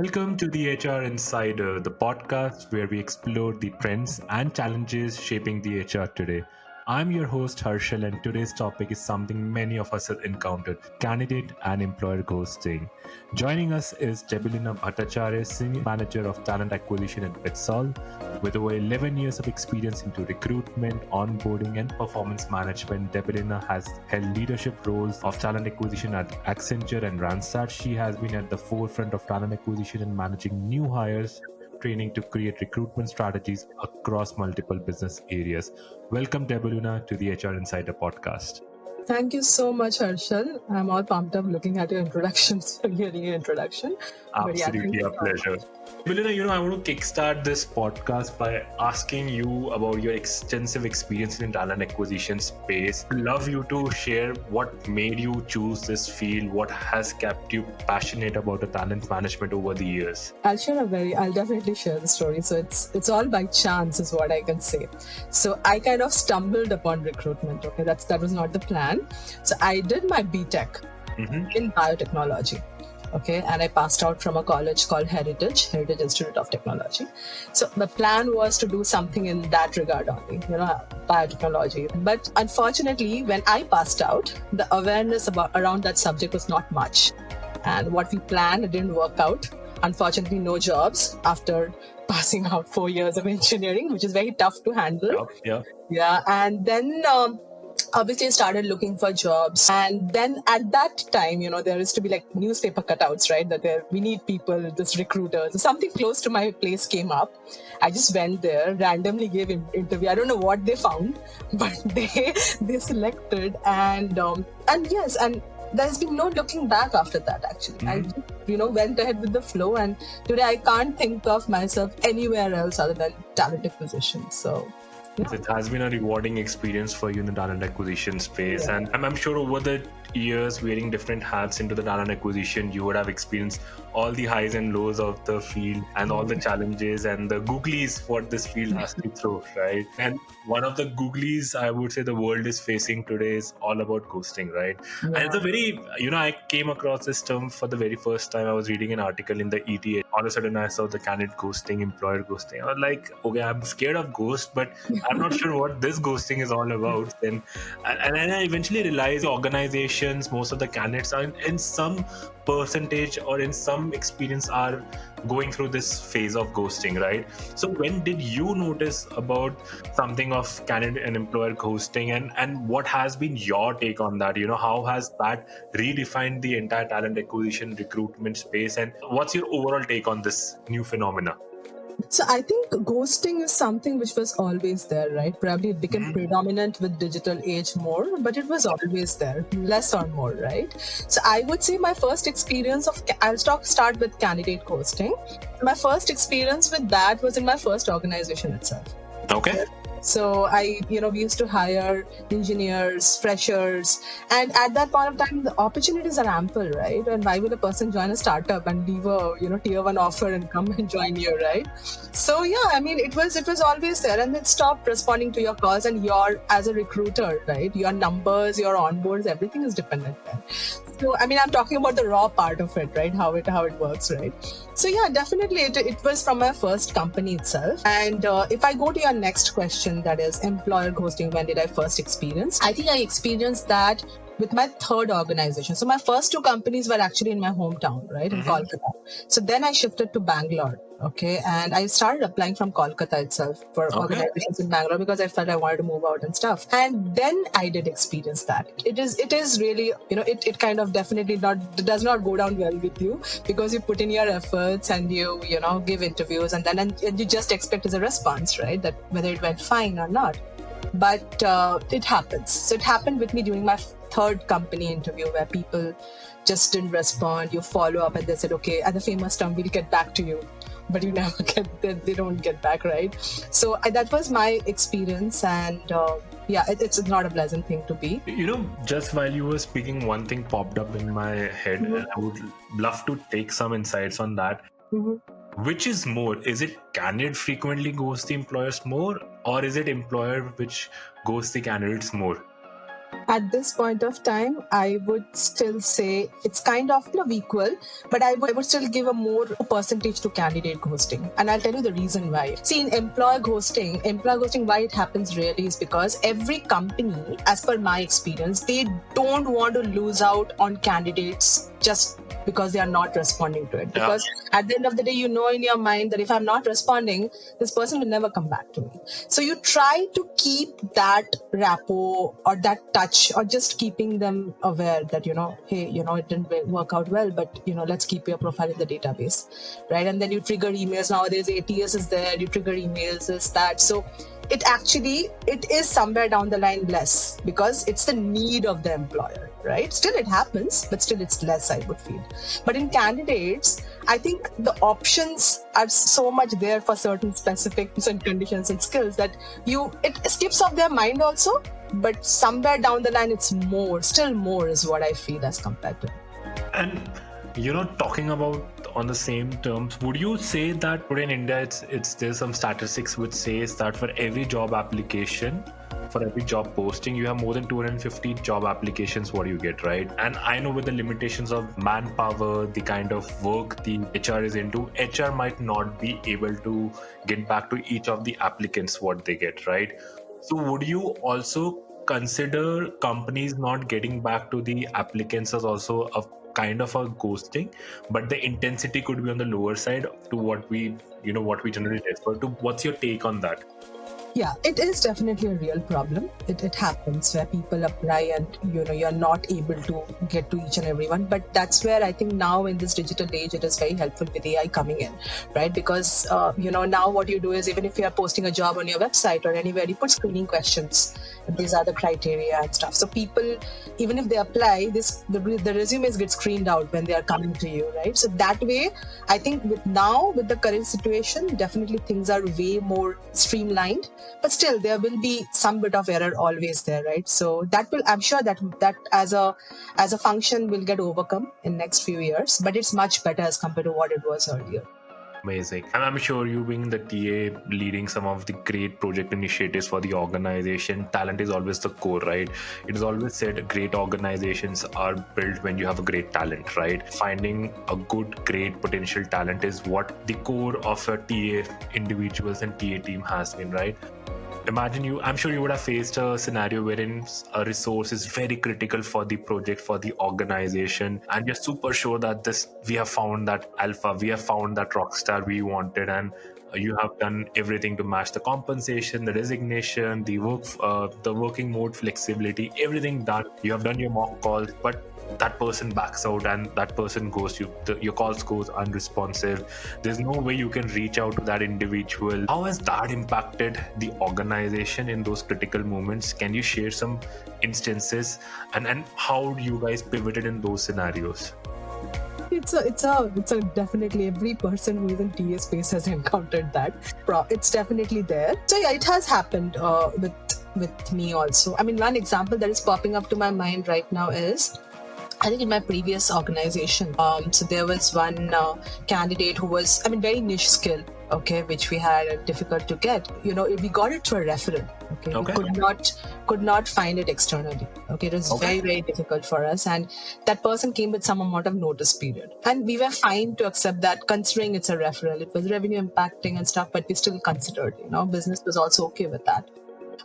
Welcome to the HR Insider, the podcast where we explore the trends and challenges shaping the HR today. I'm your host Harshal, and today's topic is something many of us have encountered: candidate and employer ghosting. Joining us is Debolina Bhattacharya, Senior Manager of Talent Acquisition at Bitsol. With over 11 years of experience into recruitment, onboarding, and performance management, Debolina has held leadership roles of talent acquisition at Accenture and Randstad. She has been at the forefront of talent acquisition and managing new hires, training to create recruitment strategies across multiple business areas. Welcome, Debolina, to the HR Insider podcast. Thank you so much, Harshal. I'm all pumped up looking at your introductions, hearing your introduction. Absolutely a pleasure. Debolina, I want to kickstart this podcast by asking you about your extensive experience in talent acquisition space. I'd love you to share what made you choose this field, what has kept you passionate about the talent management over the years. I'll definitely share the story. So it's all by chance is what I can say. So I kind of stumbled upon recruitment. Okay, that was not the plan. So I did my BTech in biotechnology. Okay, and I passed out from a college called Heritage Institute of Technology. So the plan was to do something in that regard only, biotechnology. But unfortunately, when I passed out, the awareness around that subject was not much. And what we planned, it didn't work out. Unfortunately, no jobs after passing out 4 years of engineering, which is very tough to handle. Yeah. And then obviously I started looking for jobs. And then at that time, there used to be like newspaper cutouts, right? That we need people, this recruiters. So something close to my place came up. I just went there, randomly gave an interview. I don't know what they found, but they selected and yes, and there's been no looking back after that, actually. I just, went ahead with the flow, and today I can't think of myself anywhere else other than talent acquisition. So yeah. It has been a rewarding experience for you in the talent acquisition space. Yeah. And I'm sure over the years, wearing different hats into the talent acquisition, you would have experienced all the highs and lows of the field and all the challenges and the googlies what this field has to throw, right? And one of the googlies I would say the world is facing today is all about ghosting, right? Yeah. And it's a very, I came across this term for the very first time. I was reading an article in the ETA. All of a sudden I saw the candidate ghosting, employer ghosting. I was like, okay, I'm scared of ghost, but I'm not sure what this ghosting is all about. And then I eventually realized organizations, most of the candidates are in some percentage or in some experience are going through this phase of ghosting, right? So when did you notice about something of candidate and employer ghosting, and what has been your take on that? How has that redefined the entire talent acquisition recruitment space, and what's your overall take on this new phenomena? So I think ghosting is something which was always there, right? Probably it became predominant with digital age more, but it was always there, less or more, right? So I would say my first experience I'll start with candidate ghosting. My first experience with that was in my first organization itself. Okay. So we used to hire engineers, freshers, and at that point of time, the opportunities are ample, right? And why would a person join a startup and leave a tier 1 offer and come and join you, right? So yeah, I mean, it was always there, and then stopped responding to your calls. And as a recruiter, right? Your numbers, your onboards, everything is dependent there. So I mean, I'm talking about the raw part of it, right? How it works, right? So yeah, definitely, it was from my first company itself. And if I go to your next question, that is employer ghosting, when did I first experience? I think I experienced that with my third organization. So my first two companies were actually in my hometown, right, in Kolkata. So then I shifted to Bangalore, okay, and I started applying from Kolkata itself for organizations in Bangalore because I felt I wanted to move out and stuff. And then I did experience that. It is really, it kind of definitely does not go down well with you, because you put in your efforts and you give interviews, and then you just expect as a response, right, that whether it went fine or not. But it happens. So it happened with me during my third company interview, where people just didn't respond. You follow up and they said, okay, at the famous term, we'll get back to you. But you never they don't get back, right? So that was my experience, and it's not a pleasant thing to be. Just while you were speaking, one thing popped up in my head, and I would love to take some insights on that. Which is more? Is it candidate frequently ghosts the employers more, or is it employer which ghosts the candidates more? At this point of time, I would still say it's kind of equal, but I would still give a more percentage to candidate ghosting. And I'll tell you the reason why. See, in employer ghosting, why it happens really is because every company, as per my experience, they don't want to lose out on candidates just because they are not responding to it. Because at the end of the day, you know in your mind that if I'm not responding, this person will never come back to me. So you try to keep that rapport or that touch, or just keeping them aware that, hey, it didn't work out well, but, let's keep your profile in the database, right? And then you trigger emails. Nowadays, ATS is there, you trigger emails, is that. So it is somewhere down the line less because it's the need of the employer, right? Still it happens, but still it's less, I would feel. But in candidates, I think the options are so much there for certain specific and conditions and skills that it skips off their mind also, but somewhere down the line it's still more is what I feel as compared to. And talking about on the same terms, would you say that today in India, there's some statistics which says that for every job application, for every job posting, you have more than 250 job applications what you get, right? And I know with the limitations of manpower, the kind of work the HR is into, HR might not be able to get back to each of the applicants what they get, right? So would you also consider companies not getting back to the applicants as also a kind of a ghosting, but the intensity could be on the lower side to what we generally refer to? What's your take on that? Yeah, it is definitely a real problem. It happens where people apply and you're not able to get to each and everyone. But that's where I think now in this digital age, it is very helpful with AI coming in, right? Because now what you do is, even if you are posting a job on your website or anywhere, you put screening questions. These are the criteria and stuff. So people, even if they apply, the resumes get screened out when they are coming to you, right? So that way, I think with the current situation, definitely things are way more streamlined. But still, there will be some bit of error always there, right? So I'm sure that as a function will get overcome in next few years, but it's much better as compared to what it was earlier. Amazing. And I'm sure you being the TA leading some of the great project initiatives for the organization, talent is always the core, right? It is always said great organizations are built when you have a great talent, right? Finding a good, great potential talent is what the core of a TA individuals and TA team has been, right? I'm sure you would have faced a scenario wherein a resource is very critical for the project, for the organization, and you're super sure that we have found that alpha, we have found that rock star we wanted, and you have done everything to match the compensation, the designation, the working mode flexibility, everything done. You have done your mock calls, but that person backs out and that person goes, your calls goes unresponsive. There's no way you can reach out to that individual. How has that impacted the organization in those critical moments? Can you share some instances and how you guys pivoted in those scenarios? It's a definitely every person who is in TA space has encountered that. It's definitely there. So yeah, it has happened with me also. I mean, one example that is popping up to my mind right now is, I think in my previous organization, so there was one candidate who was, very niche skill, okay, which we had difficult to get. We got it through a referral. Okay, we could not find it externally. Okay, it was very, very difficult for us, and that person came with some amount of notice period, and we were fine to accept that, considering it's a referral. It was revenue impacting and stuff, but we still considered. Business was also okay with that.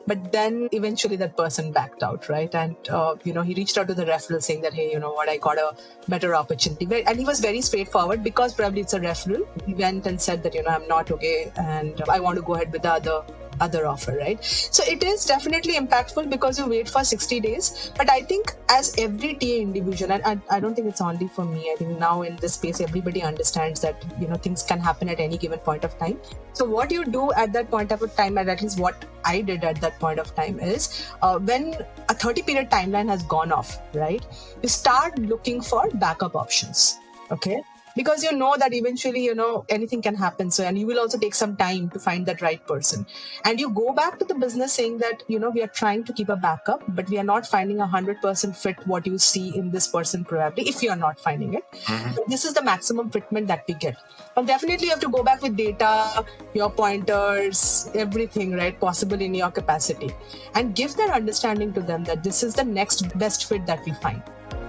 But then eventually that person backed out, right? And, he reached out to the referral saying that, hey, I got a better opportunity. And he was very straightforward because probably it's a referral. He went and said that, I'm not okay and I want to go ahead with the other offer, right? So it is definitely impactful because you wait for 60 days. But I think as every TA individual, and I don't think it's only for me, I think now in this space, everybody understands that, things can happen at any given point of time. So what you do at that point of time, and at least what I did at that point of time is, when a 30-period timeline has gone off, right, you start looking for backup options, okay? because you know that eventually, anything can happen. So, and you will also take some time to find that right person. And you go back to the business saying that, we are trying to keep a backup, but we are not finding 100% fit what you see in this person probably, if you are not finding it. But this is the maximum fitment that we get. And definitely you have to go back with data, your pointers, everything, right, possible in your capacity, and give that understanding to them that this is the next best fit that we find.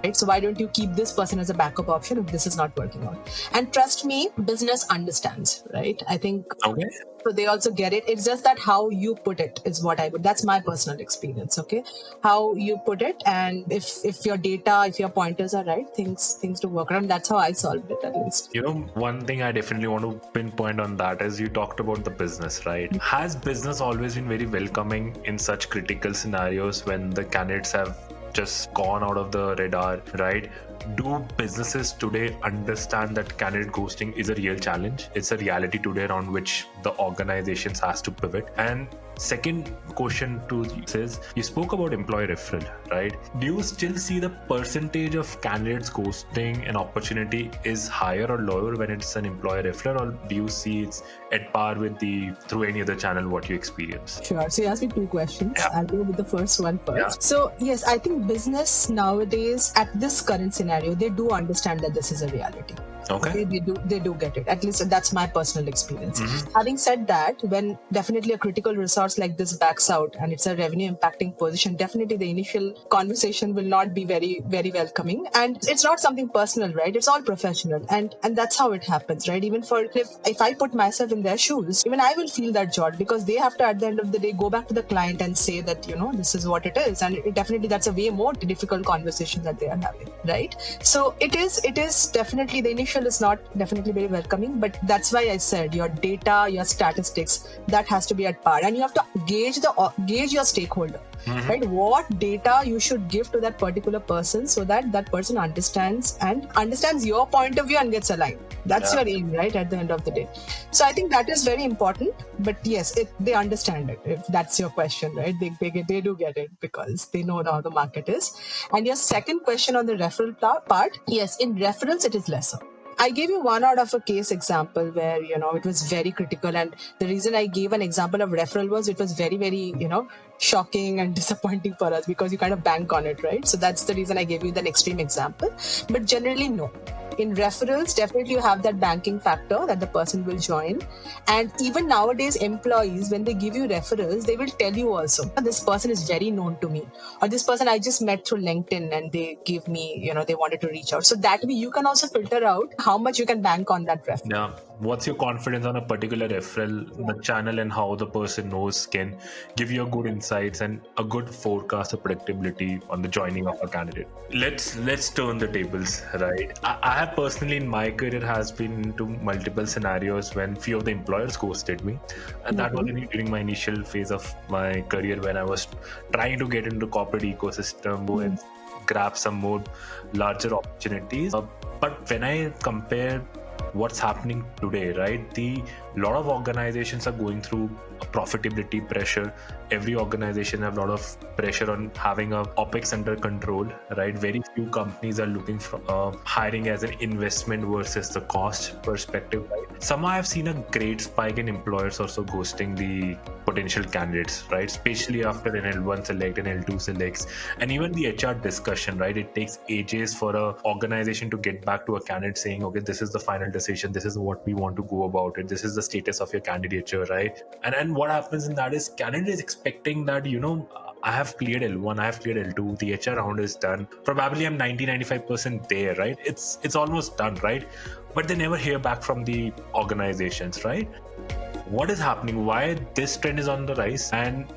Right? So why don't you keep this person as a backup option if this is not working out? And trust me, business understands, right? I think Okay. so they also get it. It's just that how you put it is what I would. That's my personal experience. Okay, how you put it, and if your data, if your pointers are right, things to work around. That's how I solved it, at least. One thing I definitely want to pinpoint on that is you talked about the business, right? Has business always been very welcoming in such critical scenarios when the candidates have just gone out of the radar, right? Do businesses today understand that candidate ghosting is a real challenge? It's a reality today around which the organizations has to pivot. And second question to this is, you spoke about employee referral, right? Do you still see the percentage of candidates ghosting an opportunity is higher or lower when it's an employee referral, or do you see it's at par with through any other channel what you experience? Sure. So you asked me two questions. Yeah. I'll go with the first one first. Yeah. So yes, I think business nowadays at this current scenario, they do understand that this is a reality. Okay. They do get it. At least that's my personal experience. Mm-hmm. Having said that, when definitely a critical resource like this backs out and it's a revenue impacting position, definitely the initial conversation will not be very, very welcoming. And it's not something personal, right? It's all professional. And that's how it happens, right? Even for if I put myself in their shoes, even I will feel that jolt, because they have to at the end of the day go back to the client and say that, this is what it is. And definitely that's a way more difficult conversation that they are having, right? So it is definitely the initial is not definitely very welcoming, but that's why I said your data, your statistics, that has to be at par, and you have to gauge your stakeholder, right? What data you should give to that particular person so that that person understands your point of view and gets aligned. That's your aim, right? At the end of the day. So I think that is very important. But yes, they understand it. If that's your question, right? They do get it because they know how the market is. And your second question on the referral part, yes, in referrals it is lesser. I gave you one out of a case example where, it was very critical. And the reason I gave an example of referral was it was very, very, shocking and disappointing for us because you kind of bank on it, right? So that's the reason I gave you that extreme example. But generally, no. In referrals, definitely you have that banking factor that the person will join. And even nowadays, employees, when they give you referrals, they will tell you also, this person is very known to me, or this person I just met through LinkedIn and they give me, they wanted to reach out. So that way you can also filter out how much you can bank on that referral. Yeah. What's your confidence on a particular referral? The channel and how the person knows can give you a good insights and a good forecast of predictability on the joining of a candidate. Let's turn the tables, right? I have personally in my career has been into multiple scenarios when few of the employers ghosted me, and that was during my initial phase of my career when I was trying to get into corporate ecosystem and grab some more larger opportunities. But when I compare what's happening today, right? A lot of organizations are going through a profitability pressure. Every organization have a lot of pressure on having a OPEX under control, right? Very few companies are looking for hiring as an investment versus the cost perspective, right? Somehow I've seen a great spike in employers also ghosting the potential candidates, right? Especially after an L1 select and L2 selects, and even the HR discussion, right? It takes ages for an organization to get back to a candidate saying, okay, this is the final decision, this is what we want to go about it, this is the status of your candidature, right? And what happens in that is candidate is expecting that, I have cleared L1, I have cleared L2, the HR round is done. Probably I'm 90-95% there, right? It's almost done, right? But they never hear back from the organizations, right? What is happening? Why this trend is on the rise? And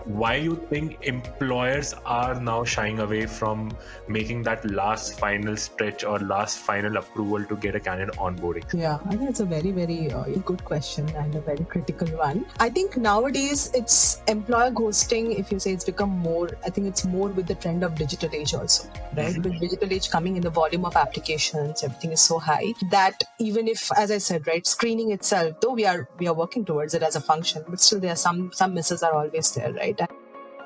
why you think employers are now shying away from making that last final stretch or last final approval to get a candidate onboarding? Yeah, I think it's a very, very good question and a very critical one. I think nowadays it's employer ghosting. If you say it's become more, I think it's more with the trend of digital age also, right? With digital age coming in, the volume of applications, everything is so high that even if, as I said, right, screening itself, though we are working towards it as a function, but still there are some misses are always there, right?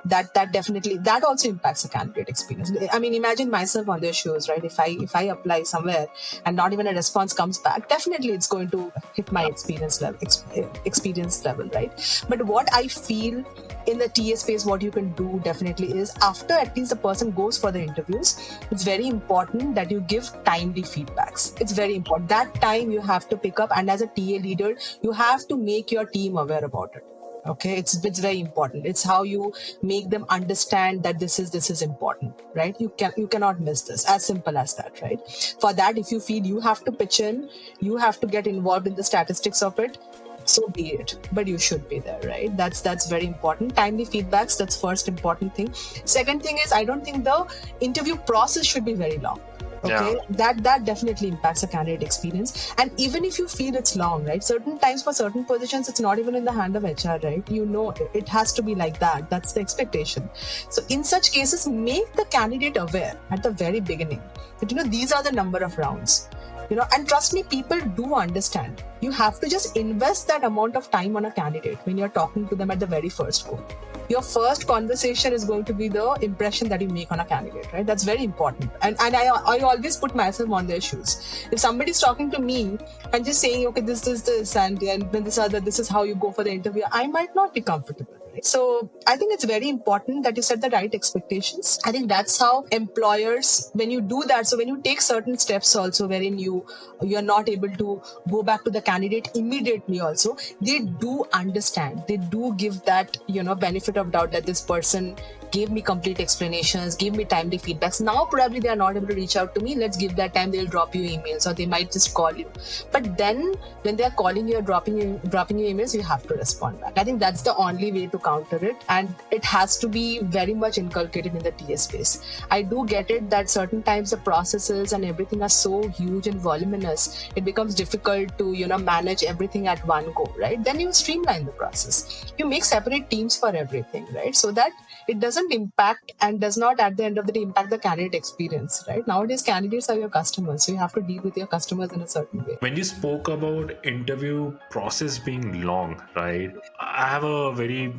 that definitely, that also impacts the candidate experience. I mean, imagine myself on their shoes, right? If I apply somewhere and not even a response comes back, definitely it's going to hit my experience level, right? But what I feel in the TA space, what you can do definitely is, after at least the person goes for the interviews, it's very important that you give timely feedbacks. It's very important. That time you have to pick up, and as a TA leader, you have to make your team aware about it. Okay, it's very important. It's how you make them understand that this is important, right? You cannot miss this. As simple as that, right? For that, if you feel you have to pitch in, you have to get involved in the statistics of it, so be it. But you should be there, right? That's very important. Timely feedbacks, that's first important thing. Second thing is, I don't think the interview process should be very long. Okay, that definitely impacts the candidate experience. And even if you feel it's long, right? Certain times for certain positions, it's not even in the hand of HR, right? You know, it has to be like that. That's the expectation. So in such cases, make the candidate aware at the very beginning that, these are the number of rounds. And trust me, people do understand. You have to just invest that amount of time on a candidate when you're talking to them at the very first go. Your first conversation is going to be the impression that you make on a candidate, right? That's very important. And I always put myself on their shoes. If somebody's talking to me and just saying, okay, this, and then this is how you go for the interview, I might not be comfortable. Right? So I think it's very important that you set the right expectations. I think that's how employers, when you do that, so when you take certain steps also wherein you're not able to go back to the candidate immediately also, they do understand. They do give that, benefit of doubt that this person gave me complete explanations, gave me timely feedbacks. Now probably they are not able to reach out to me. Let's give that time. They'll drop you emails, or they might just call you. But then when they are calling you or dropping you emails, you have to respond back. I think that's the only way to counter it, and it has to be very much inculcated in the TA space. I do get it that certain times the processes and everything are so huge and voluminous, it becomes difficult to manage everything at one go, right? Then you streamline the process. You make separate teams for everything, right? So that it doesn't impact and does not at the end of the day impact the candidate experience, right? Nowadays, candidates are your customers, so you have to deal with your customers in a certain way. When you spoke about interview process being long, right? I have a very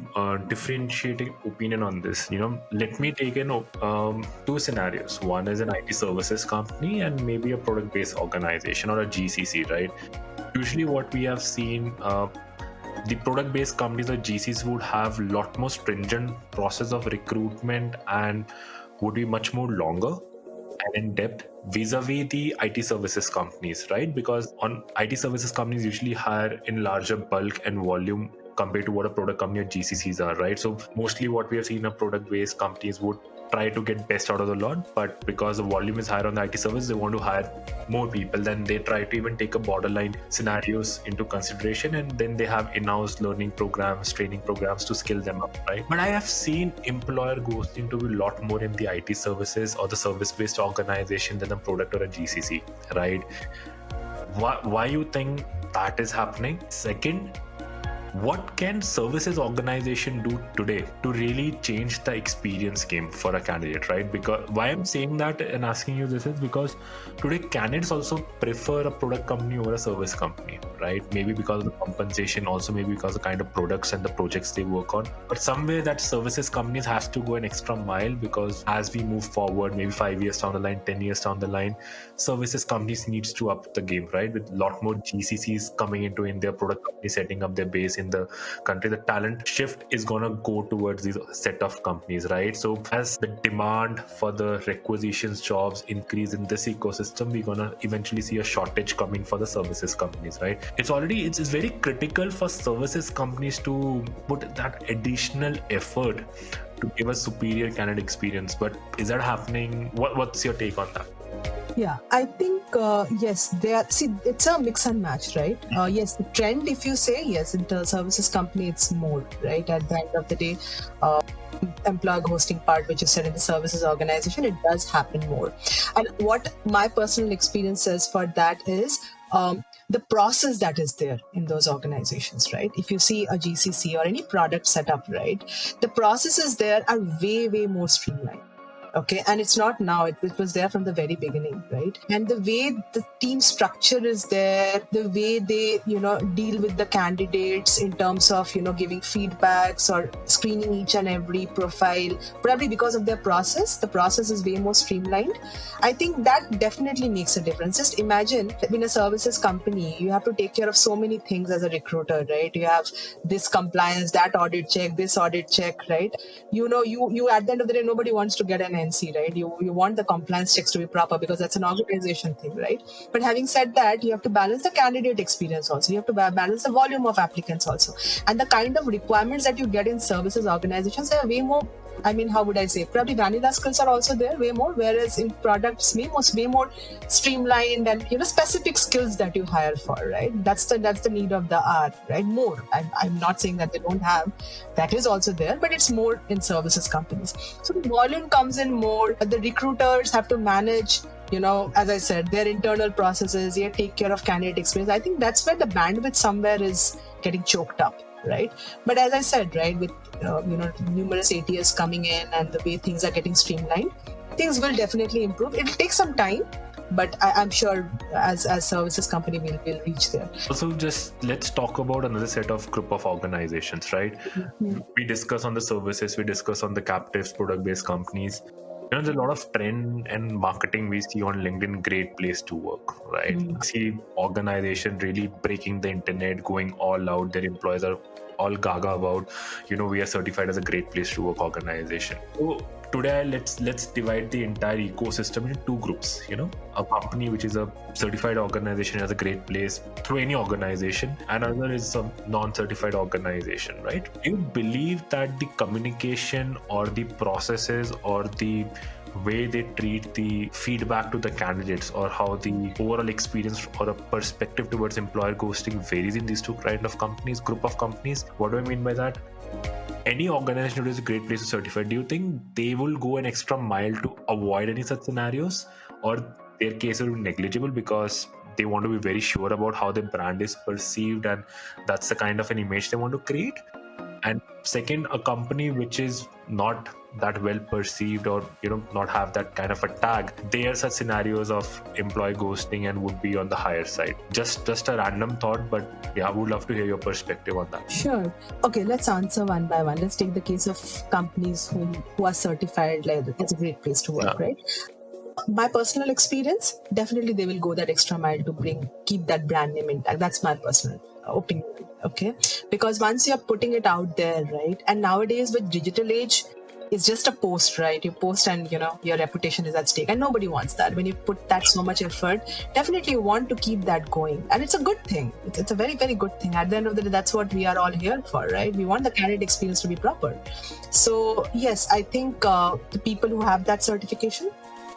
differentiating opinion on this. Let me take two scenarios. One is an IT services company and maybe a product-based organization or a GCC, right? Usually what we have seen, the product-based companies or GCs would have a lot more stringent process of recruitment and would be much more longer and in depth vis-a-vis the IT services companies, right? Because on IT services companies usually hire in larger bulk and volume compared to what a product company or GCCs are, right? So mostly what we have seen of product-based companies would try to get best out of the lot, but because the volume is higher on the IT service, they want to hire more people. Then they try to even take a borderline scenarios into consideration, and then they have in-house learning programs, training programs to skill them up, right? But I have seen employer ghosting to be a lot more in the IT services or the service-based organization than a product or a GCC, right? Why you think that is happening? Second, what can services organization do today to really change the experience game for a candidate, right? Because why I'm saying that and asking you this is because today candidates also prefer a product company over a service company, right? Maybe because of the compensation, also maybe because of the kind of products and the projects they work on. But somewhere that services companies has to go an extra mile, because as we move forward, maybe 5 years down the line, 10 years down the line, services companies needs to up the game, right? With a lot more GCCs coming into in their product company, setting up their base in the country, the talent shift is going to go towards these set of companies, right? So as the demand for the requisitions jobs increase in this ecosystem, we're going to eventually see a shortage coming for the services companies, right? It's very critical for services companies to put that additional effort to give a superior candidate experience. But is that happening? What's your take on that? Yeah, I think yes, it's a mix and match, right? Yes, the trend, if you say yes, in the services company, it's more, right? At the end of the day, employer hosting part, which you said in the services organization, it does happen more. And what my personal experience says for that is the process that is there in those organizations, right? If you see a GCC or any product setup, right, the processes there are way, way more streamlined. Okay, and it's not now, it was there from the very beginning, right? And the way the team structure is there, the way they deal with the candidates in terms of giving feedbacks or screening each and every profile, probably because of their process, the process is way more streamlined. I think that definitely makes a difference. Just imagine in a services company, you have to take care of so many things as a recruiter, right? You have this compliance, that audit check, this audit check, right? You at the end of the day, nobody wants to get an NC, right? You want the compliance checks to be proper because that's an organization thing, right? But having said that, you have to balance the candidate experience also. You have to balance the volume of applicants also, and the kind of requirements that you get in services organizations are way more. I mean, how would I say? Probably vanilla skills are also there way more, whereas in products, way more streamlined and specific skills that you hire for, right? That's the need of the hour, right? More. I'm not saying that they don't have. That is also there, but it's more in services companies. So the volume comes in more. The recruiters have to manage, as I said, their internal processes. They take care of candidate experience. I think that's where the bandwidth somewhere is getting choked up, right? But as I said, right, with numerous ATS coming in and the way things are getting streamlined, things will definitely improve. It'll take some time, but I'm sure as services company we'll reach there. So just let's talk about another set of group of organizations, right? Mm-hmm. We discuss on the services, we discuss on the captives, product-based companies. There's a lot of trend and marketing we see on LinkedIn, great place to work, right? Mm-hmm. See organization really breaking the internet, going all out. Their employees are all gaga about, we are certified as a great place to work organization. So today, let's divide the entire ecosystem into two groups. A company which is a certified organization as a great place through any organization, and another is a non-certified organization, right? Do you believe that the communication or the processes or the way they treat the feedback to the candidates or how the overall experience or a perspective towards employer ghosting varies in these two kind of companies, group of companies? What do I mean by that? Any organization that is a great place to certify, do you think they will go an extra mile to avoid any such scenarios, or their case will be negligible because they want to be very sure about how their brand is perceived and that's the kind of an image they want to create? And second, a company which is not that well perceived or not have that kind of a tag, there are such scenarios of employee ghosting and would be on the higher side. Just a random thought, but yeah, I would love to hear your perspective on that. Sure. Okay, let's answer one by one. Let's take the case of companies who are certified like as a great place to work, right? My personal experience, definitely they will go that extra mile to keep that brand name intact. That's my personal opinion. Okay, because once you're putting it out there, right, and nowadays with digital age, it's just a post, right? You post and your reputation is at stake, and nobody wants that. When you put that so much effort, definitely you want to keep that going, and it's a good thing. It's a very, very good thing. At the end of the day, that's what we are all here for, right? We want the candidate experience to be proper. So yes, I think the people who have that certification,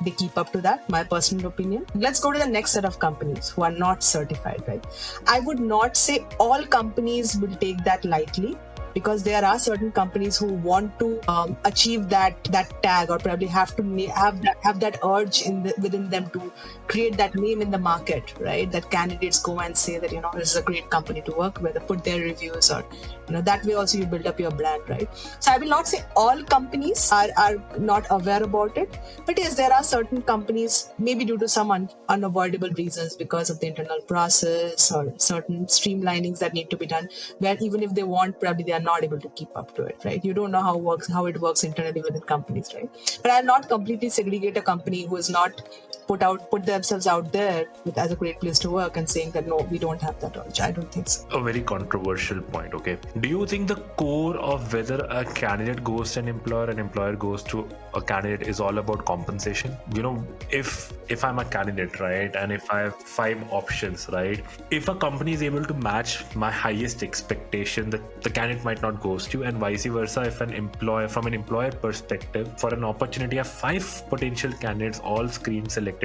they keep up to that, my personal opinion. Let's go to the next set of companies who are not certified, right? I would not say all companies will take that lightly, because there are certain companies who want to achieve that tag, or probably have that urge within them to create that name in the market, right? That candidates go and say that this is a great company to work with, put their reviews, or that way also you build up your brand, right? So I will not say all companies are not aware about it, but yes, there are certain companies, maybe due to some unavoidable reasons, because of the internal process or certain streamlinings that need to be done, where even if they want, probably they are not able to keep up to it, right? You don't know how it works internally within companies, right? But I'll not completely segregate a company who is not put themselves out there as a great place to work and saying that no, we don't have that urge. I don't think so. A very controversial point. Okay, do you think the core of whether a candidate goes to an employer goes to a candidate is all about compensation? If I'm a candidate, right, and if I have 5 options, right, if a company is able to match my highest expectation, the candidate might not ghost you, and vice versa. If from an employer perspective, for an opportunity, I have 5 potential candidates, all screen selected,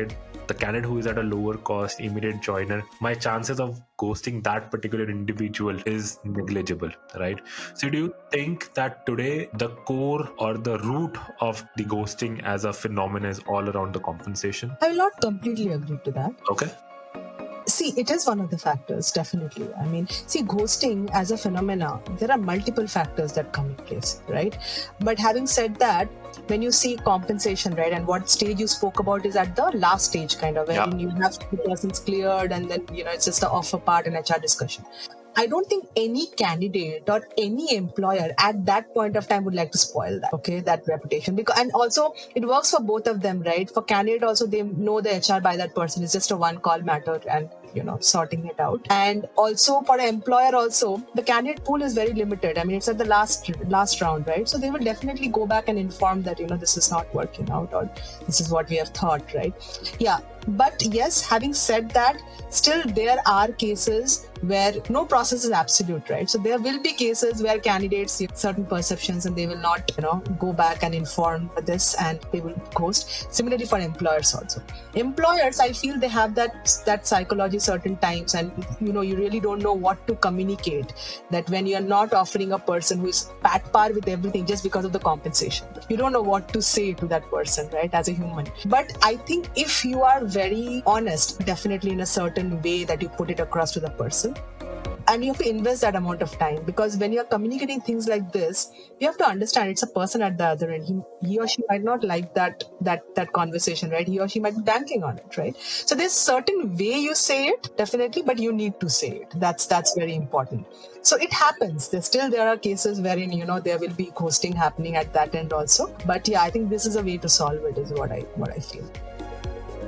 the candidate who is at a lower cost, immediate joiner, my chances of ghosting that particular individual is negligible, right? So do you think that today the core or the root of the ghosting as a phenomenon is all around the compensation? I will not completely agree to that. Okay. See, See, it is one of the factors, definitely. I mean, see, ghosting as a phenomena, there are multiple factors that come in place, right? But having said that, when you see compensation, right, and what stage you spoke about is at the last stage, kind of, wherein you have the person's cleared and then, it's just the offer part and HR discussion. I don't think any candidate or any employer at that point of time would like to spoil that, okay, that reputation. Because, and also it works for both of them, right? For candidate also, they know the HR by that person. It's just a one call matter and, sorting it out. And also for an employer also, the candidate pool is very limited. I mean, it's at the last round, right? So they will definitely go back and inform that, this is not working out or this is what we have thought, right? Yeah. But yes, having said that, still there are cases where no process is absolute, right? So there will be cases where candidates see certain perceptions and they will not, go back and inform this and they will ghost. Similarly for employers also. Employers, I feel they have that psychology certain times, and you really don't know what to communicate. That when you're not offering a person who is at par with everything just because of the compensation, you don't know what to say to that person, right? As a human. But I think if you are very honest, definitely in a certain way that you put it across to the person, and you have to invest that amount of time, because when you're communicating things like this, you have to understand it's a person at the other end. He or she might not like that conversation, right? He or she might be banking on it, right? So there's certain way you say it, definitely, but you need to say it. That's very important. So it happens. There are cases wherein, there will be ghosting happening at that end also. But yeah, I think this is a way to solve it, is what I feel.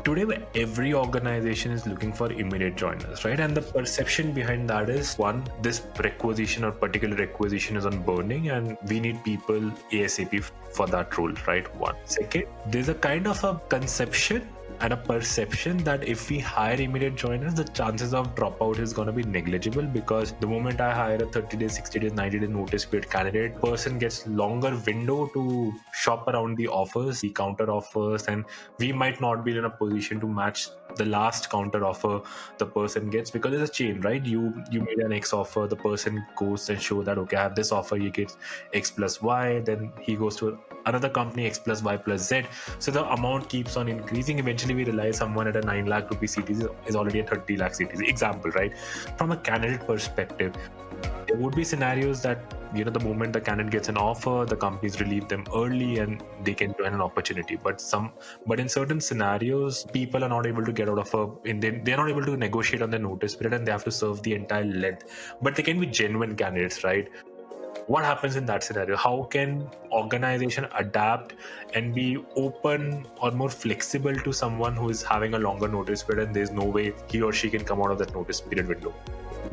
Today, every organization is looking for immediate joiners, right? And the perception behind that is, one, this requisition or particular requisition is on burning and we need people ASAP for that role, right? One. Second, there's a kind of a conception and a perception that if we hire immediate joiners, the chances of dropout is going to be negligible, because the moment I hire a 30 days, 60 days, 90 days notice period candidate, person gets longer window to shop around the offers, the counter offers, and we might not be in a position to match the last counter offer the person gets, because there's a chain, right? You made an X offer, the person goes and show that, okay, I have this offer, he gets X plus Y, then he goes to another company, X plus Y plus Z. So the amount keeps on increasing. Eventually we realize someone at a 9 lakh rupee CTC is already a 30 lakh CTC. Example, right? From a candidate perspective, there would be scenarios that, the moment the candidate gets an offer, the companies relieve them early and they can join an opportunity. But in certain scenarios, people are not able to get out of they're not able to negotiate on their notice period and they have to serve the entire length. But they can be genuine candidates, right? What happens in that scenario? How can organization adapt and be open or more flexible to someone who is having a longer notice period and there's no way he or she can come out of that notice period window?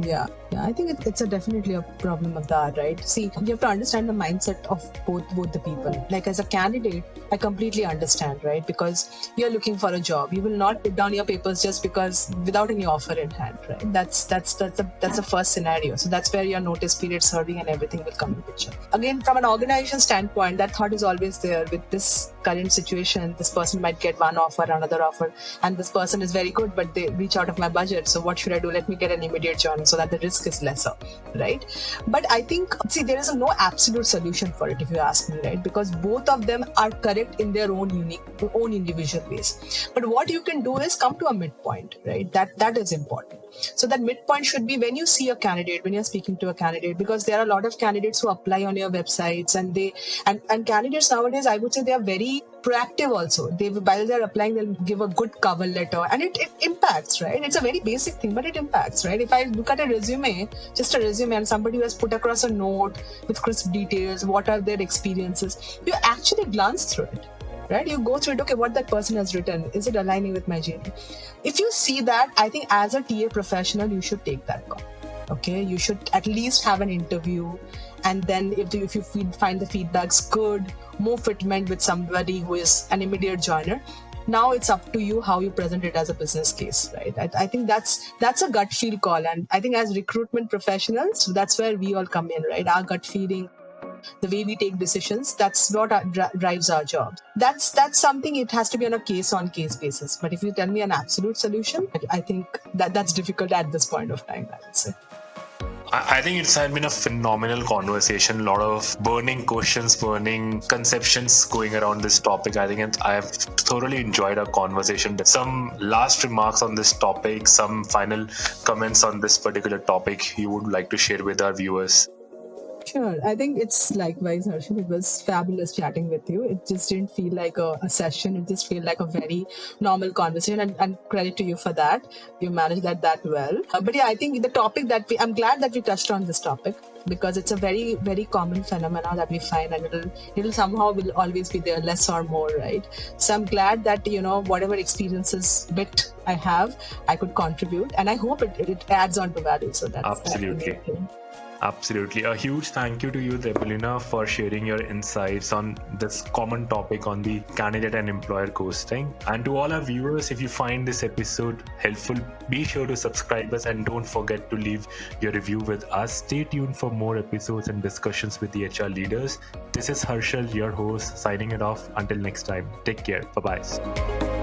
Yeah, I think it's definitely a problem of that, right? See, you have to understand the mindset of both the people. Like as a candidate, I completely understand, right? Because you're looking for a job. You will not put down your papers just because without any offer in hand, right? That's the first scenario. So that's where your notice period serving and everything will come in picture. Again, from an organization standpoint, that thought is always there. With this current situation, this person might get one offer, another offer, and this person is very good, but they reach out of my budget. So what should I do? Let me get an immediate job, so that the risk is lesser, right? But I think, there is no absolute solution for it, if you ask me, right? Because both of them are correct in their own individual ways. But what you can do is come to a midpoint, right? That is important. So that midpoint should be when you see a candidate, when you're speaking to a candidate, because there are a lot of candidates who apply on your websites, and candidates nowadays, I would say they are very proactive also. While they're applying, they'll give a good cover letter, and it impacts, right? It's a very basic thing, but it impacts, right? If I look at a resume, just a resume, and somebody who has put across a note with crisp details, what are their experiences, you actually glance through it, right? You go through it, okay, what that person has written, is it aligning with my JD? If you see that, I think as a TA professional, you should take that call. Okay, you should at least have an interview, and then if you find the feedback's good, more fitment with somebody who is an immediate joiner, now it's up to you how you present it as a business case, right? I think that's a gut feel call, and I think as recruitment professionals, that's where we all come in, right? Our gut feeling, the way we take decisions, that's what drives our job. That's something, it has to be on a case-on-case basis. But if you tell me an absolute solution, I think that's difficult at this point of time, I would say. I think it's been a phenomenal conversation. A lot of burning questions, burning conceptions going around this topic. I think I've thoroughly enjoyed our conversation. Some last remarks on this topic, some final comments on this particular topic you would like to share with our viewers? Sure. I think it's likewise, Harshal. It was fabulous chatting with you. It just didn't feel like a session. It just felt like a very normal conversation. And credit to you for that. You managed that well. But yeah, I think the topic I'm glad that we touched on this topic because it's a very, very common phenomena that we find, and it'll somehow will always be there, less or more, right? So I'm glad that, whatever experiences bit I have, I could contribute. And I hope it adds on to value. So that's Absolutely. Absolutely. A huge thank you to you, Debolina, for sharing your insights on this common topic on the candidate and employer ghosting. And to all our viewers, if you find this episode helpful, be sure to subscribe us and don't forget to leave your review with us. Stay tuned for more episodes and discussions with the HR leaders. This is Harshal, your host, signing it off. Until next time, take care. Bye-bye.